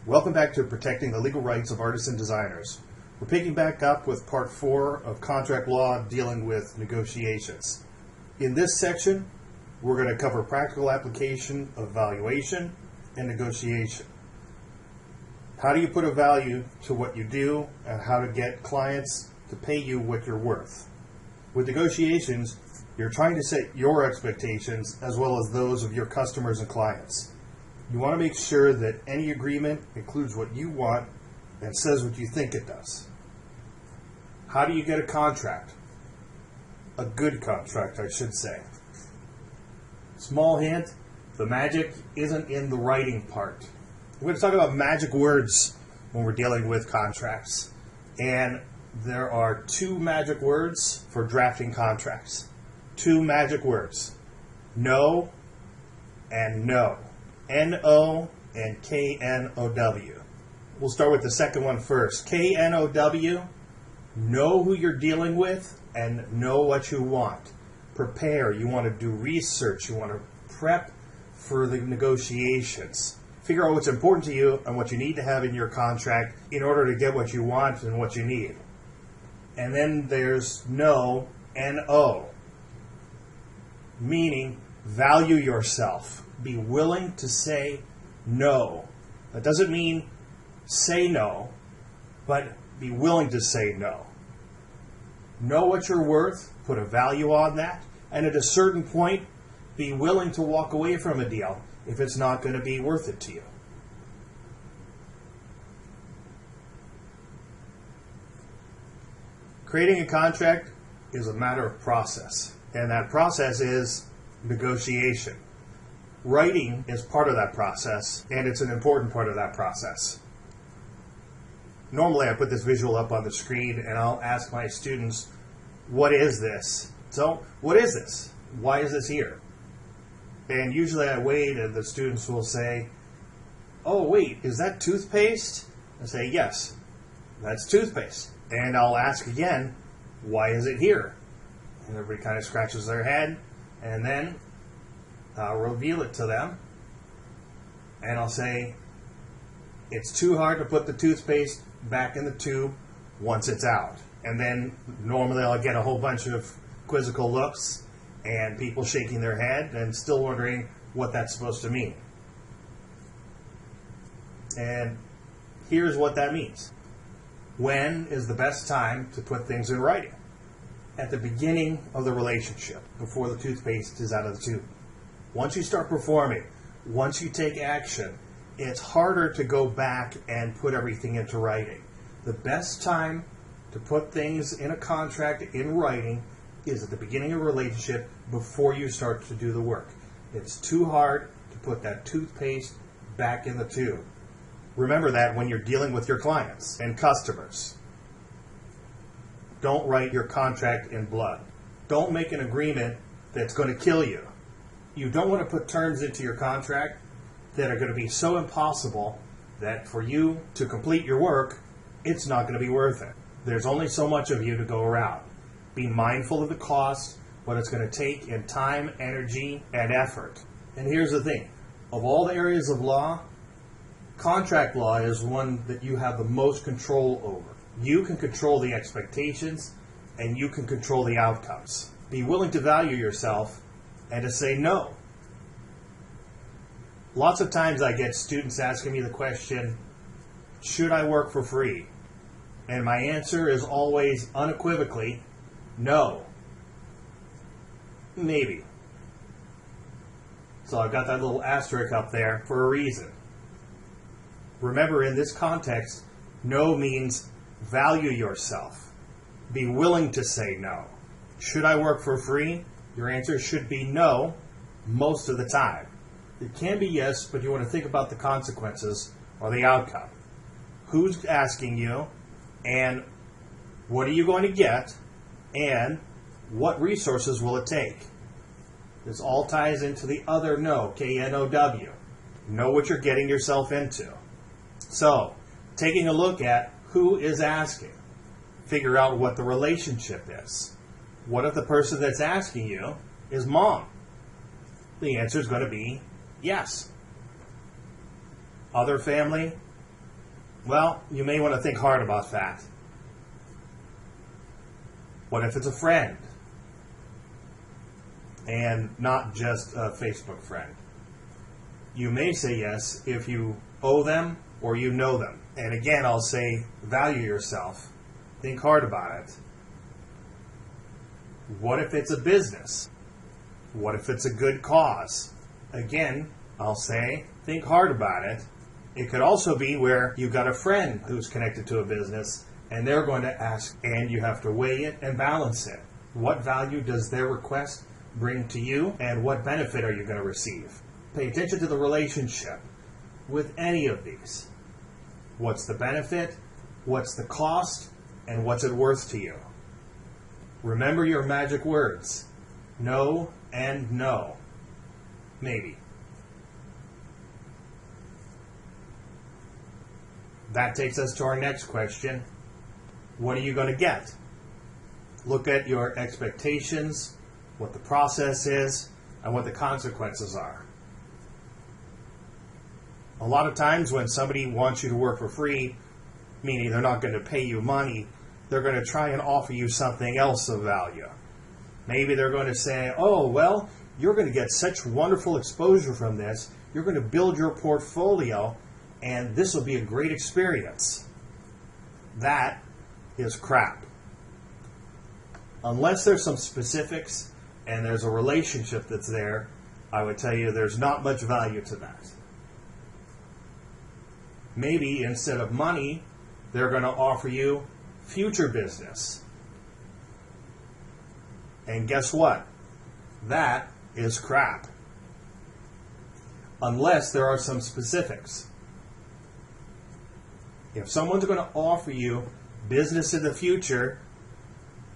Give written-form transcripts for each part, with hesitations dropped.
Welcome back to Protecting the Legal Rights of Artists and Designers. We're picking back up with part 4 of contract law dealing with negotiations. In this section, we're going to cover practical application of valuation and negotiation. How do you put a value to what you do and how to get clients to pay you what you're worth? With negotiations, you're trying to set your expectations as well as those of your customers and clients. You want to make sure that any agreement includes what you want and says what you think it does. How do you get a contract? A good contract, I should say. Small hint, the magic isn't in the writing part. We're going to talk about magic words when we're dealing with contracts. And there are 2 magic words for drafting contracts. 2 magic words. No and no. N-O and K-N-O-W. We'll start with the second one first. K-N-O-W, know who you're dealing with and know what you want. Prepare. You want to do research. You want to prep for the negotiations. Figure out what's important to you and what you need to have in your contract in order to get what you want and what you need. And then there's no, N-O, meaning value yourself. Be willing to say no. That doesn't mean say no, but be willing to say no. Know what you're worth, put a value on that, and at a certain point, be willing to walk away from a deal if it's not going to be worth it to you. Creating a contract is a matter of process, and that process is negotiation. Writing is part of that process, and it's an important part of that process. Normally I put this visual up on the screen and I'll ask my students, what is this? So, what is this? Why is this here? And usually I wait and the students will say, oh wait, is that toothpaste? I say, yes, that's toothpaste. And I'll ask again, why is it here? And everybody kind of scratches their head, and then I'll reveal it to them, and I'll say, it's too hard to put the toothpaste back in the tube once it's out. And then normally I'll get a whole bunch of quizzical looks and people shaking their head and still wondering what that's supposed to mean. And here's what that means. When is the best time to put things in writing? At the beginning of the relationship, before the toothpaste is out of the tube. Once you start performing, once you take action, it's harder to go back and put everything into writing. The best time to put things in a contract in writing is at the beginning of a relationship before you start to do the work. It's too hard to put that toothpaste back in the tube. Remember that when you're dealing with your clients and customers. Don't write your contract in blood. Don't make an agreement that's going to kill you. You don't want to put terms into your contract that are going to be so impossible that for you to complete your work, it's not going to be worth it. There's only so much of you to go around. Be mindful of the cost, what it's going to take in time, energy, and effort. And here's the thing. Of all the areas of law, contract law is one that you have the most control over. You can control the expectations, and you can control the outcomes. Be willing to value yourself and to say no. Lots of times I get students asking me the question, should I work for free? And my answer is always unequivocally, no. Maybe. So I've got that little asterisk up there for a reason. Remember, in this context, no means value yourself. Be willing to say no. Should I work for free? Your answer should be no most of the time. It can be yes, but you want to think about the consequences or the outcome. Who's asking you, and what are you going to get, and what resources will it take? This all ties into the other no, K-N-O-W. Know what you're getting yourself into. So, taking a look at who is asking. Figure out what the relationship is. What if the person that's asking you is mom? The answer is going to be yes. Other family, Well, you may want to think hard about that. What if it's a friend? And not just a Facebook friend. You may say yes if you owe them or you know them. And again, I'll say value yourself. Think hard about it. What if it's a business? What if it's a good cause? Again, I'll say think hard about it. It could also be where you've got a friend who's connected to a business and they're going to ask, and you have to weigh it and balance it. What value does their request bring to you, and what benefit are you going to receive? Pay attention to the relationship with any of these. What's the benefit? What's the cost? And what's it worth to you? Remember your magic words. No and no. Maybe. That takes us to our next question. What are you going to get? Look at your expectations, what the process is, and what the consequences are. A lot of times when somebody wants you to work for free, meaning they're not going to pay you money, they're going to try and offer you something else of value. Maybe they're going to say, oh, well, you're going to get such wonderful exposure from this, you're going to build your portfolio, and this will be a great experience. That is crap. Unless there's some specifics and there's a relationship that's there, I would tell you there's not much value to that. Maybe instead of money, they're going to offer you future business. And guess what? That is crap. Unless there are some specifics. If someone's going to offer you business in the future,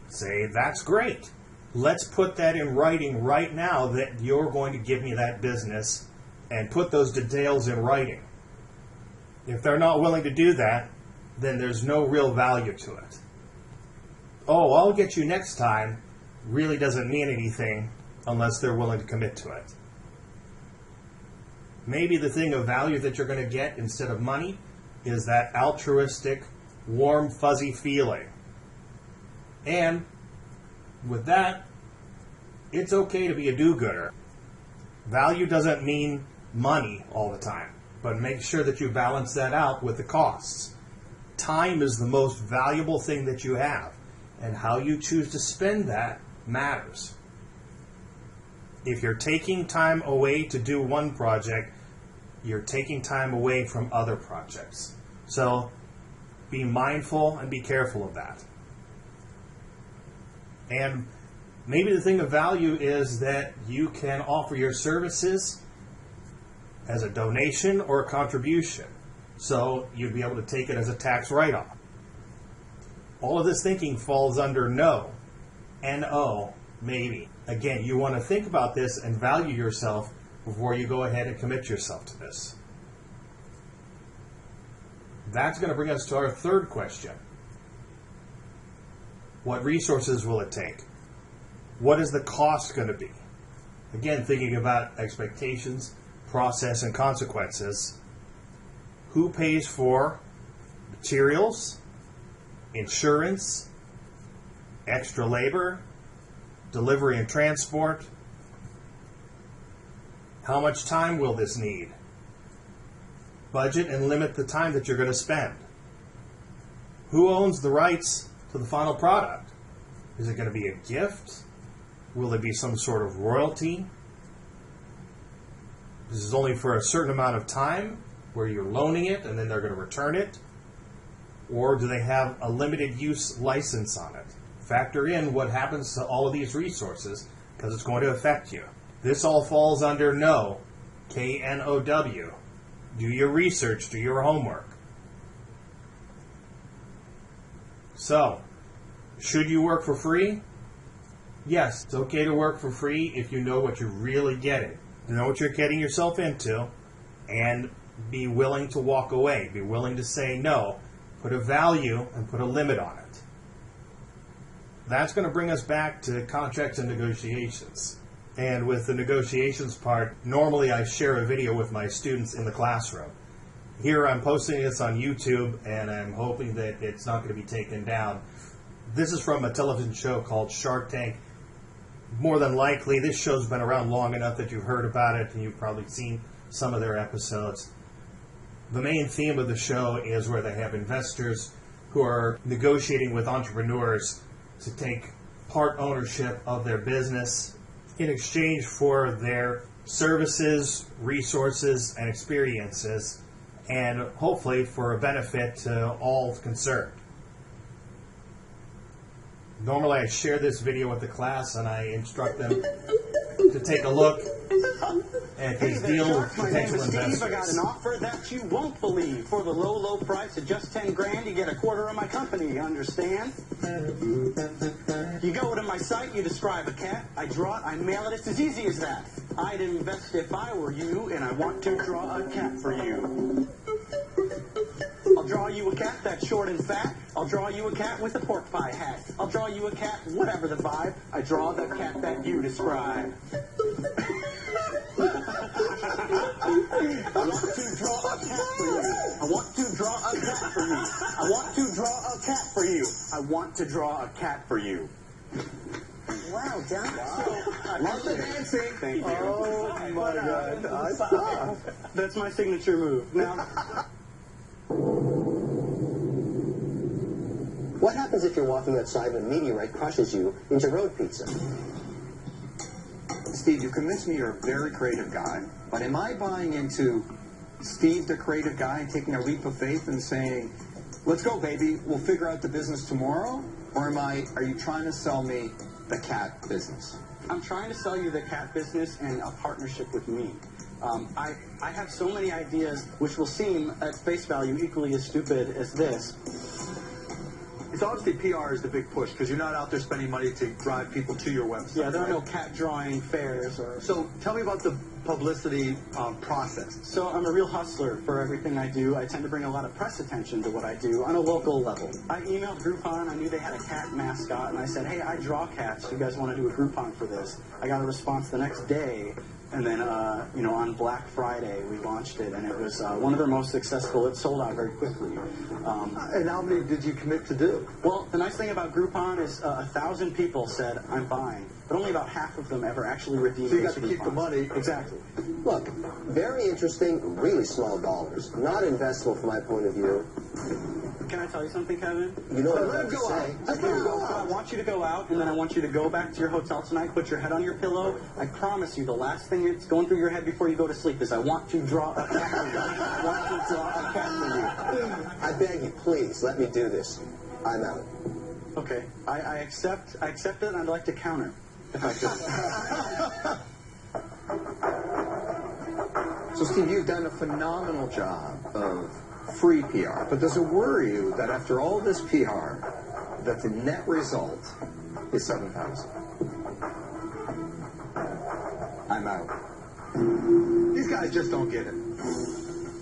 say, that's great. Let's put that in writing right now that you're going to give me that business, and put those details in writing. If they're not willing to do that, then there's no real value to it. Oh, I'll get you next time really doesn't mean anything unless they're willing to commit to it. Maybe the thing of value that you're going to get instead of money is that altruistic, warm, fuzzy feeling. And with that, it's okay to be a do-gooder. Value doesn't mean money all the time, but make sure that you balance that out with the costs. Time is the most valuable thing that you have, and how you choose to spend that matters. If you're taking time away to do one project, you're taking time away from other projects. So be mindful and be careful of that. And maybe the thing of value is that you can offer your services as a donation or a contribution. So you'd be able to take it as a tax write-off. All of this thinking falls under no. N-O, maybe. Again, you want to think about this and value yourself before you go ahead and commit yourself to this. That's going to bring us to our third question. What resources will it take? What is the cost going to be? Again, thinking about expectations, process, and consequences. Who pays for materials, insurance, extra labor, delivery and transport? How much time will this need? Budget and limit the time that you're going to spend. Who owns the rights to the final product? Is it going to be a gift? Will it be some sort of royalty? This is only for a certain amount of time where you're loaning it and then they're going to return it? Or do they have a limited use license on it? Factor in what happens to all of these resources because it's going to affect you. This all falls under no, K-N-O-W. Do your research, do your homework. So, should you work for free? Yes, it's okay to work for free if you know what you're really getting. You know what you're getting yourself into, and be willing to walk away. Be willing to say no. Put a value and put a limit on it. That's going to bring us back to contracts and negotiations. And with the negotiations part, normally I share a video with my students in the classroom. Here I'm posting this on YouTube, and I'm hoping that it's not going to be taken down. This is from a television show called Shark Tank. More than likely, this show's been around long enough that you've heard about it, and you've probably seen some of their episodes. The main theme of the show is where they have investors who are negotiating with entrepreneurs to take part ownership of their business in exchange for their services, resources, and experiences, and hopefully for a benefit to all concerned. Normally I share this video with the class and I instruct them to take a look at these deal with potential investors. I got an offer that you won't believe. For the low, low price of just 10 grand, you get a quarter of my company, you understand? You go to my site, you describe a cat, I draw it, I mail it, it's as easy as that. I'd invest if I were you, and I want to draw a cat for you. I'll draw you a cat that's short and fat. I'll draw you a cat with a pork pie hat. I'll draw you a cat, whatever the vibe. I draw the cat that you describe. I want to draw a cat for you. I want to draw a cat for you. I want to draw a cat for you. I want to draw a cat for you. Wow, done. Love the dancing. Thank you. Oh my God, I saw. That's my signature move. Now, What happens if you're walking outside and a meteorite crushes you into road pizza? Steve, you convinced me you're a very creative guy, but am I buying into Steve, the creative guy, taking a leap of faith and saying, let's go, baby, we'll figure out the business tomorrow? Or are you trying to sell me the cat business? I'm trying to sell you the cat business and a partnership with me. I have so many ideas which will seem at face value equally as stupid as this. It's obviously PR is the big push because you're not out there spending money to drive people to your website. Yeah, there are no cat drawing fairs or... So tell me about the publicity process. So I'm a real hustler for everything I do. I tend to bring a lot of press attention to what I do on a local level. I emailed Groupon. I knew they had a cat mascot, and I said, hey, I draw cats. You guys want to do a Groupon for this? I got a response the next day. And then, on Black Friday, we launched it, and it was one of their most successful. It sold out very quickly. And how many did you commit to do? Well, the nice thing about Groupon is 1,000 people said, I'm buying, but only about half of them ever actually redeemed. So you got to those keep the Groupons. money. Exactly. Look, very interesting, really small dollars. Not investable from my point of view. Can I tell you something, Kevin? You know what Let I'm him going to go say. out. Let him go So I out. want you to go out, and then I want you to go back to your hotel tonight, put your head on your pillow. I promise you, the last thing that's going through your head before you go to sleep is, I want to draw a cat for you. I want to draw a cat for you. I beg you, please, let me do this. I'm out. Okay, I accept it, and I'd like to counter, if I could. So, Steve, you've done a phenomenal job of free PR, but does it worry you that after all this PR, that the net result is 7,000? I'm out. These guys just don't get it.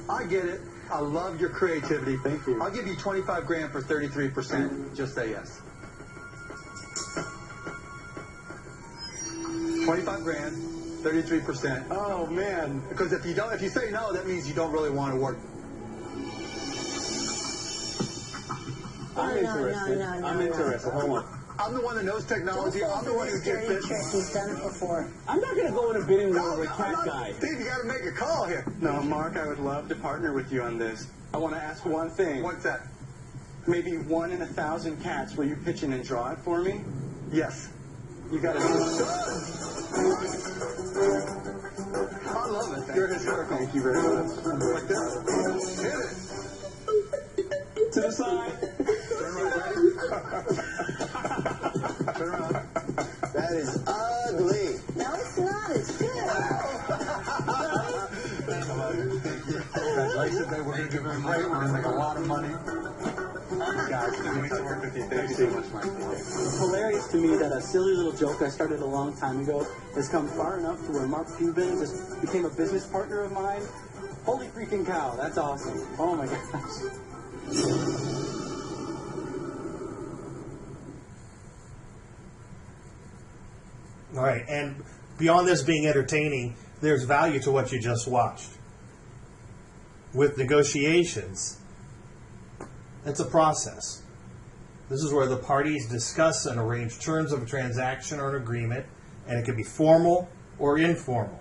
I get it. I love your creativity. Thank you. I'll give you 25 grand for 33%. Just say yes. 25 grand, 33%. Oh, man. Because if you say no, that means you don't really want to work. I'm interested. I'm interested. Hold on. I'm the one that knows technology. I'm the one who gets it. He's done it before. I'm not going to go in a bidding war with a cat guy. Steve, you got to make a call here. No, Mark, I would love to partner with you on this. I want to ask one thing. What's that? Maybe 1 in 1,000 cats. Will you pitch in and draw it for me? Yes. You got to do I love it. You're hysterical. Thank you very much. Like this. Hit it. To the side. Turn right, ready? Turn around. That is ugly. No, it's not. It's good. Congratulations, babe. We're going to do great. We're going to make a lot of money. Guys, it's nice to work with you. Thank you so much, Mike. It's hilarious to me that a silly little joke I started a long time ago has come far enough to where Mark Cuban just became a business partner of mine. Holy freaking cow, that's awesome. Oh my gosh. All right, and beyond this being entertaining, there's value to what you just watched. With negotiations, it's a process. This is where the parties discuss and arrange terms of a transaction or an agreement, and it can be formal or informal.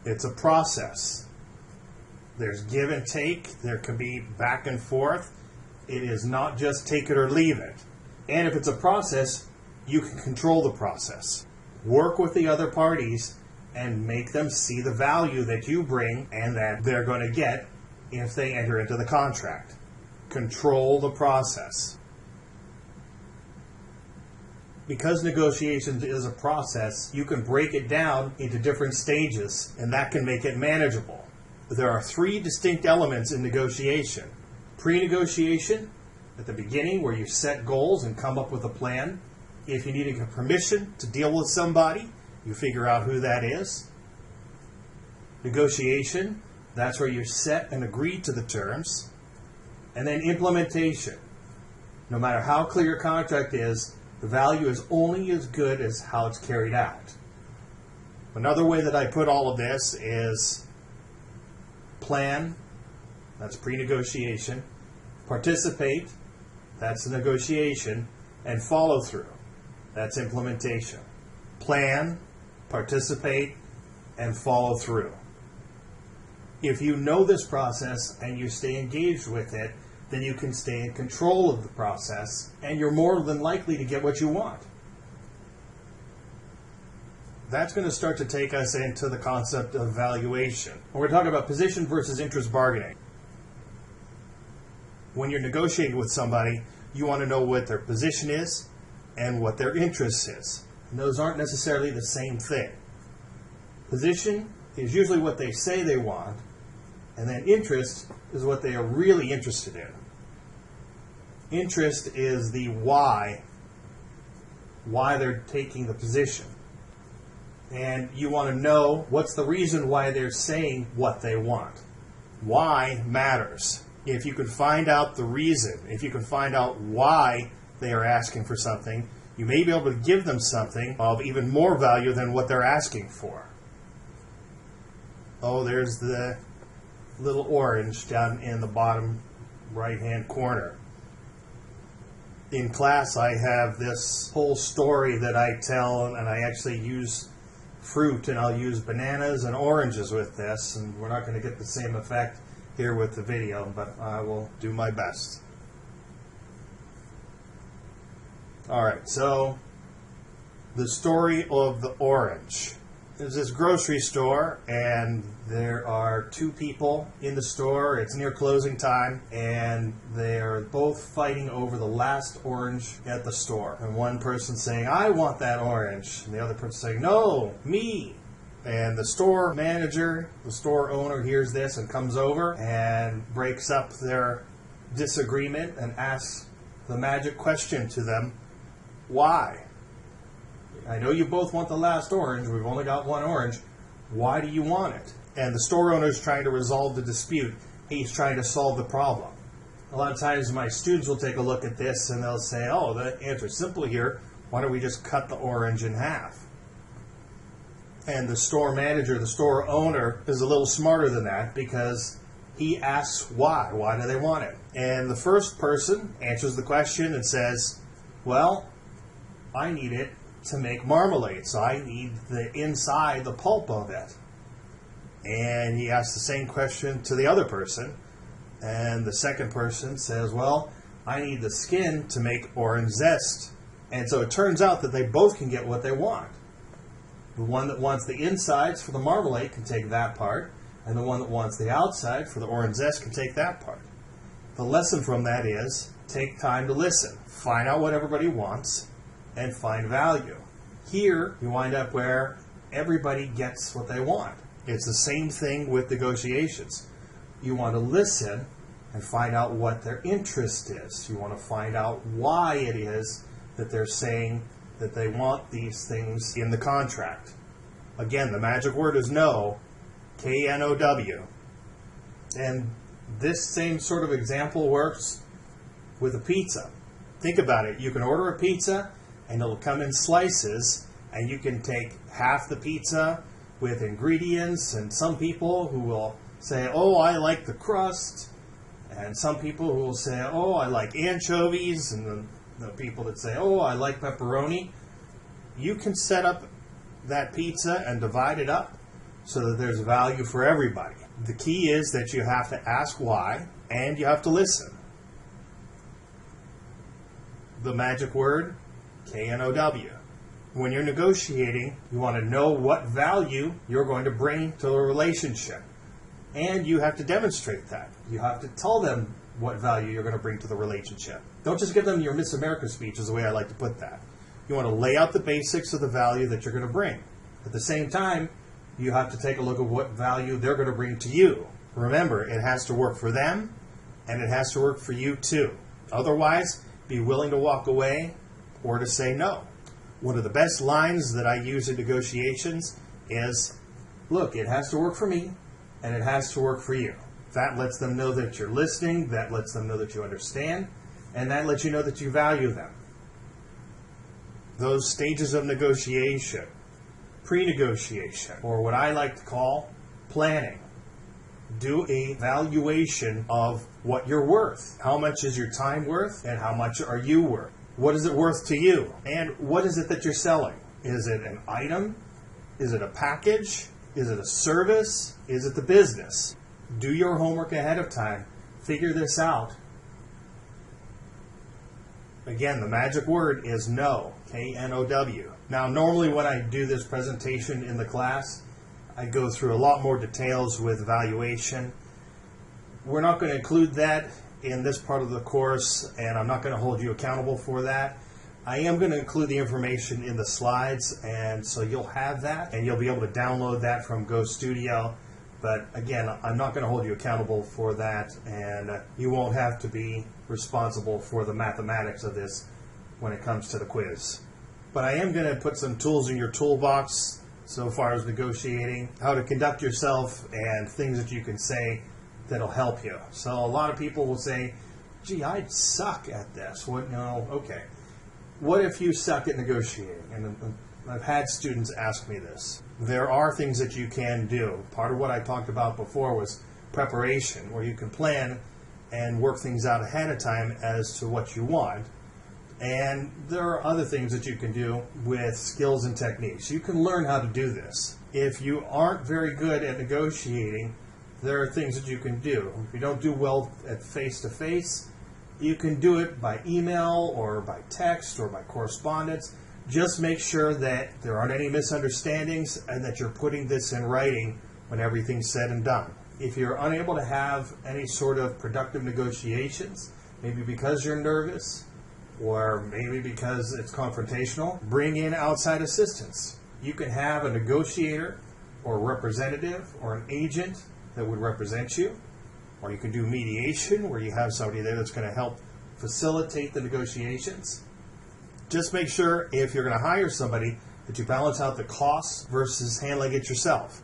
It's a process. There's give and take. There can be back and forth. It is not just take it or leave it. And if it's a process, you can control the process. Work with the other parties and make them see the value that you bring and that they're going to get if they enter into the contract. Control the process. Because negotiations is a process, you can break it down into different stages, and that can make it manageable. There are 3 distinct elements in negotiation. Pre-negotiation, at the beginning, where you set goals and come up with a plan. If you need permission to deal with somebody, you figure out who that is. Negotiation, that's where you set and agree to the terms. And then implementation. No matter how clear your contract is, the value is only as good as how it's carried out. Another way that I put all of this is plan, that's pre-negotiation, participate, that's the negotiation, and follow through, that's implementation. Plan, participate, and follow through. If you know this process and you stay engaged with it, then you can stay in control of the process, and you're more than likely to get what you want. That's going to start to take us into the concept of valuation. We're talking about position versus interest bargaining. When you're negotiating with somebody, you want to know what their position is and what their interest is. And those aren't necessarily the same thing. Position is usually what they say they want, and then interest is what they are really interested in. Interest is the why they're taking the position. And you want to know what's the reason why they're saying what they want. Why matters. If you can find out the reason, if you can find out why they are asking for something, you may be able to give them something of even more value than what they're asking for. Oh, there's the little orange down in the bottom right-hand corner. In class, I have this whole story that I tell, and I actually use fruit, and I'll use bananas and oranges with this, and we're not going to get the same effect here with the video, but I will do my best. Alright, so the story of the orange. There's this grocery store, and there are 2 people in the store. It's near closing time, and they're both fighting over the last orange at the store. And one person saying, "I want that orange," and the other person saying, "No, me." And the store manager, the store owner, hears this and comes over and breaks up their disagreement and asks the magic question to them, "Why? I know you both want the last orange. We've only got one orange. Why do you want it?" And the store owner is trying to resolve the dispute. He's trying to solve the problem. A lot of times my students will take a look at this and they'll say, "Oh, the answer's simple here. Why don't we just cut the orange in half?" And the store manager, the store owner, is a little smarter than that because he asks why. Why do they want it? And the first person answers the question and says, "Well, I need it to make marmalade, so I need the inside, the pulp of it." And he asks the same question to the other person, and the second person says, "Well, I need the skin to make orange zest." And so it turns out that they both can get what they want. The one that wants the insides for the marmalade can take that part, and the one that wants the outside for the orange zest can take that part. The lesson from that is, take time to listen, find out what everybody wants, and find value. Here, you wind up where everybody gets what they want. It's the same thing with negotiations. You want to listen and find out what their interest is. You want to find out why it is that they're saying that they want these things in the contract. Again, the magic word is know, K-N-O-W. And this same sort of example works with a pizza. Think about it. You can order a pizza, and it'll come in slices, and you can take half the pizza with ingredients, and some people who will say, oh, I like the crust, and some people who will say, oh, I like anchovies, and the people that say, oh, I like pepperoni. You can set up that pizza and divide it up so that there's value for everybody. The key is that you have to ask why, and you have to listen. The magic word, KNOW. When you're negotiating, you want to know what value you're going to bring to the relationship. And you have to demonstrate that. You have to tell them what value you're going to bring to the relationship. Don't just give them your Miss America speech, is the way I like to put that. You want to lay out the basics of the value that you're going to bring. At the same time, you have to take a look at what value they're going to bring to you. Remember, it has to work for them, and it has to work for you too. Otherwise, be willing to walk away or to say no. One of the best lines that I use in negotiations is, look, it has to work for me, and it has to work for you. That lets them know that you're listening, that lets them know that you understand, and that lets you know that you value them. Those stages of negotiation, pre-negotiation, or what I like to call planning. Do a valuation of what you're worth. How much is your time worth, and how much are you worth? What is it worth to you? And what is it that you're selling? Is it an item? Is it a package? Is it a service? Is it the business? Do your homework ahead of time. Figure this out. Again, the magic word is no, KNOW. Now, normally when I do this presentation in the class, I go through a lot more details with valuation. We're not going to include that in this part of the course, and I'm not going to hold you accountable for that. I am going to include the information in the slides, and so you'll have that, and you'll be able to download that from GoStudio. But again, I'm not going to hold you accountable for that, and you won't have to be responsible for the mathematics of this when it comes to the quiz. But I am going to put some tools in your toolbox so far as negotiating, how to conduct yourself, and things that you can say that'll help you. So a lot of people will say, gee, I suck at this. What? No, okay. What if you suck at negotiating? And I've had students ask me this. There are things that you can do. Part of what I talked about before was preparation, where you can plan and work things out ahead of time as to what you want. And there are other things that you can do with skills and techniques. You can learn how to do this. If you aren't very good at negotiating, there are things that you can do. If you don't do well at face-to-face, you can do it by email or by text or by correspondence. Just make sure that there aren't any misunderstandings and that you're putting this in writing when everything's said and done. If you're unable to have any sort of productive negotiations, maybe because you're nervous or maybe because it's confrontational, bring in outside assistance. You can have a negotiator or a representative or an agent that would represent you, or you can do mediation where you have somebody there that's going to help facilitate the negotiations. Just make sure if you're going to hire somebody that you balance out the costs versus handling it yourself.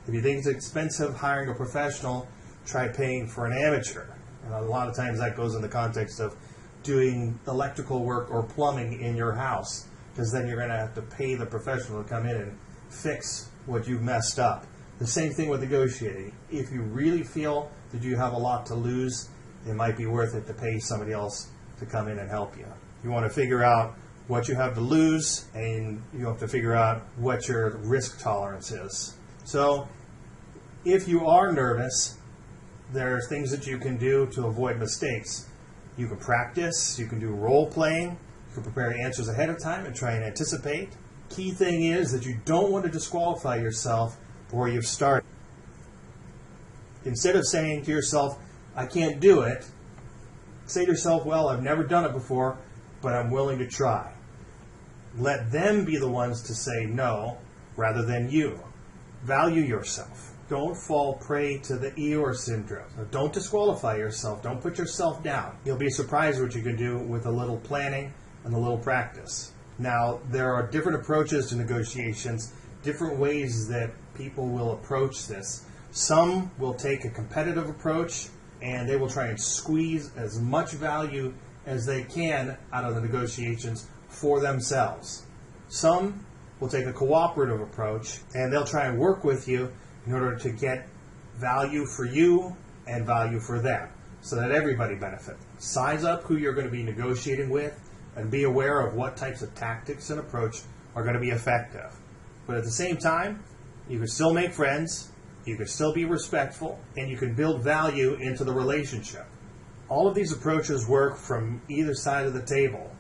If you think it's expensive hiring a professional, try paying for an amateur. And a lot of times that goes in the context of doing electrical work or plumbing in your house, because then you're going to have to pay the professional to come in and fix what you've messed up. The same thing with negotiating. If you really feel that you have a lot to lose, it might be worth it to pay somebody else to come in and help you. You want to figure out what you have to lose, and you have to figure out what your risk tolerance is. So if you are nervous, there are things that you can do to avoid mistakes. You can practice, you can do role playing, you can prepare answers ahead of time and try and anticipate. Key thing is that you don't want to disqualify yourself before you've started. Instead of saying to yourself, I can't do it, say to yourself, well, I've never done it before, but I'm willing to try. Let them be the ones to say no rather than you. Value yourself. Don't fall prey to the Eeyore syndrome. Don't disqualify yourself. Don't put yourself down. You'll be surprised what you can do with a little planning and a little practice. Now, there are different approaches to negotiations, different ways that people will approach this. Some will take a competitive approach, and they will try and squeeze as much value as they can out of the negotiations for themselves. Some will take a cooperative approach, and they'll try and work with you in order to get value for you and value for them, so that everybody benefits. Size up who you're going to be negotiating with, and be aware of what types of tactics and approach are going to be effective. But at the same time, you can still make friends, you can still be respectful, and you can build value into the relationship. All of these approaches work from either side of the table.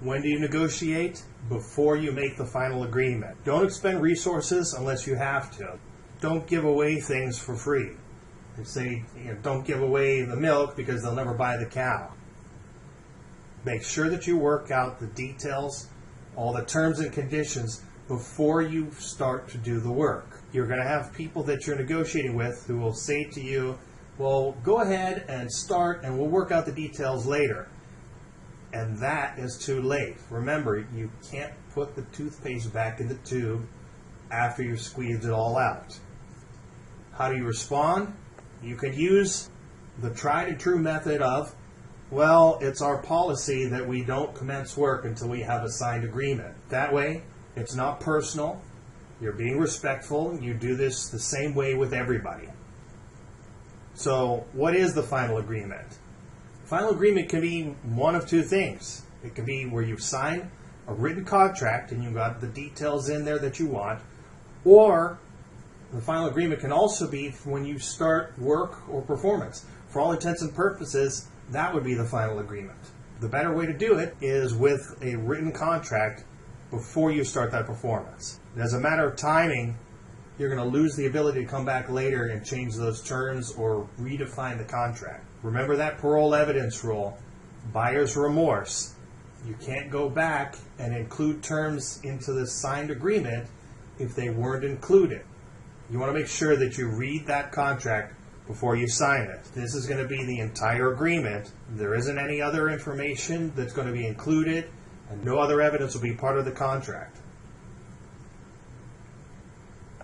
When do you negotiate? Before you make the final agreement. Don't expend resources unless you have to. Don't give away things for free. They say, don't give away the milk because they'll never buy the cow. Make sure that you work out the details, all the terms and conditions before you start to do the work. You're going to have people that you're negotiating with who will say to you, well, go ahead and start and we'll work out the details later. And that is too late. Remember, you can't put the toothpaste back in the tube after you've squeezed it all out. How do you respond? You could use the tried and true method of, well, it's our policy that we don't commence work until we have a signed agreement. That way, it's not personal. You're being respectful. You do this the same way with everybody. So, what is the final agreement? Final agreement can be one of two things. It can be where you sign a written contract and you've got the details in there that you want, or the final agreement can also be when you start work or performance. For all intents and purposes, that would be the final agreement. The better way to do it is with a written contract before you start that performance. As a matter of timing, you're going to lose the ability to come back later and change those terms or redefine the contract. Remember that parole evidence rule, buyer's remorse. You can't go back and include terms into the signed agreement if they weren't included. You want to make sure that you read that contract before you sign it. This is going to be the entire agreement. There isn't any other information that's going to be included, and no other evidence will be part of the contract.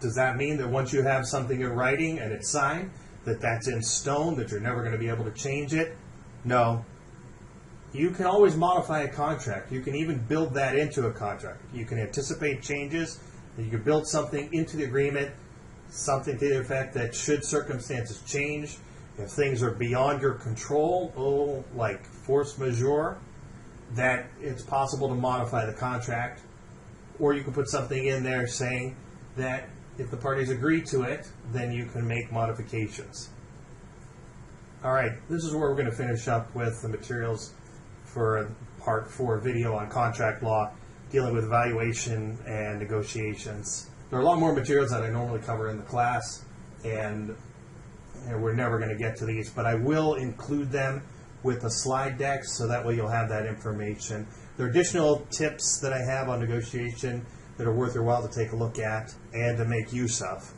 Does that mean that once you have something in writing and it's signed, that that's in stone, that you're never going to be able to change it? No. You can always modify a contract. You can even build that into a contract. You can anticipate changes, and you can build something into the agreement, something to the effect that should circumstances change, if things are beyond your control, like force majeure, that it's possible to modify the contract. Or you can put something in there saying that if the parties agree to it, then you can make modifications. All right, this is where we're going to finish up with the materials for Part 4 video on contract law, dealing with evaluation and negotiations. There are a lot more materials that I normally cover in the class, and we're never going to get to these, but I will include them with the slide deck so that way you'll have that information. There are additional tips that I have on negotiation that are worth your while to take a look at and to make use of.